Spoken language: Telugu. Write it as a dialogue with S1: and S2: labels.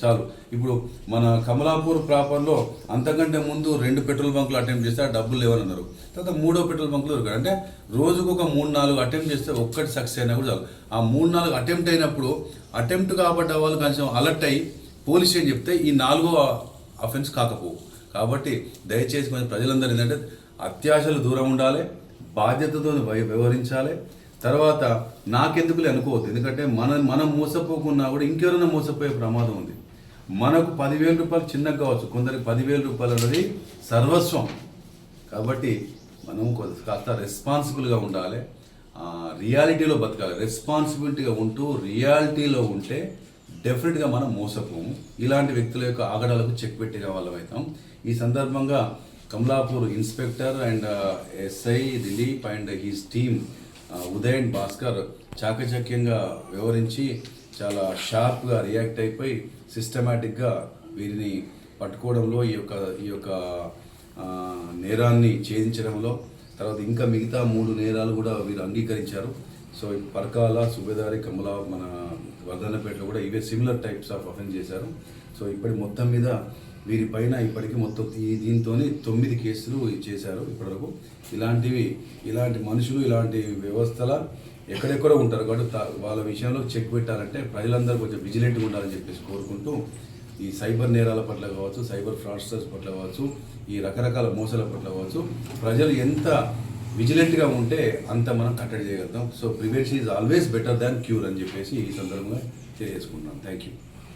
S1: చాలు. ఇప్పుడు మన కమలాపూర్ ప్రాపర్లో అంతకంటే ముందు 2 పెట్రోల్ బంకులు అటెంప్ట్ చేస్తే ఆ డబ్బులు లేవన్నారు. తర్వాత 3వ పెట్రోల్ బంకులు దొరికాడు. అంటే రోజుకు ఒక 3-4 అటెంప్ట్ చేస్తే ఒక్కటి సక్సెస్ అయినా కూడా చాలు. ఆ 3-4 అటెంప్ట్ అయినప్పుడు అటెంప్ట్ కాబట్ట వాళ్ళు కొంచెం అలర్ట్ అయ్యి పోలీస్ స్టేషన్ చెప్తే ఈ 4వ అఫెన్స్ కాకపోవు. కాబట్టి దయచేసి కొంచెం ప్రజలందరూ ఏంటంటే అత్యాశలు దూరం ఉండాలి, బాధ్యతతో వ్యవహరించాలి. తర్వాత నాకెందుకులే అనుకోవద్దు. ఎందుకంటే మనం మోసపోకున్నా కూడా ఇంకెవరైనా మోసపోయే ప్రమాదం ఉంది. మనకు 10,000 రూపాయలు చిన్నగా కావచ్చు, కొందరికి 10,000 రూపాయలు అన్నది సర్వస్వం. కాబట్టి మనం కాస్త రెస్పాన్సిబుల్గా ఉండాలి, రియాలిటీలో బతకాలి. రెస్పాన్సిబిలిటీగా ఉంటూ రియాలిటీలో ఉంటే డెఫినెట్గా మనం మోసపోము. ఇలాంటి వ్యక్తుల యొక్క ఆగడాలకు చెక్ పెట్టిన వాళ్ళం అవుతాం. ఈ సందర్భంగా Kamalapur inspector and SI Dilip and his team Uday and Bhaskar చాకచక్యంగా వ్యవహరించి చాలా షార్ప్గా రియాక్ట్ అయిపోయి సిస్టమేటిక్గా వీరిని పట్టుకోవడంలో ఈ యొక్క నేరాన్ని ఛేదించడంలో, తర్వాత ఇంకా మిగతా 3 నేరాలు కూడా వీరు అంగీకరించారు. సో పరకాల, సుబేదారి, మన వర్ధన్నపేటలో కూడా ఇవే సిమిలర్ టైప్స్ ఆఫ్ అఫెన్స్ చేశారు. సో ఇప్పటి మొత్తం మీద వీరిపైన ఇప్పటికీ మొత్తం దీంతో 9 కేసులు చేశారు ఇప్పటివరకు. ఇలాంటి మనుషులు ఇలాంటి వ్యవస్థల ఎక్కడెక్కడో ఉంటారు. కాబట్టి వాళ్ళ విషయంలో చెక్ పెట్టాలంటే ప్రజలందరూ కొంచెం విజిలెంట్గా ఉండాలని చెప్పేసి కోరుకుంటూ, ఈ సైబర్ నేరాల పట్ల కావచ్చు, సైబర్ ఫ్రాడ్స్టర్స్ పట్ల కావచ్చు, ఈ రకరకాల మోసాల పట్ల కావచ్చు, ప్రజలు ఎంత విజిలెంట్గా ఉంటే అంత మనం కట్టడి చేయగలుగుతాం. So prevention is always better than cure అని చెప్పేసి ఈ సందర్భంగా తెలియజేసుకుంటున్నాం. Thank you.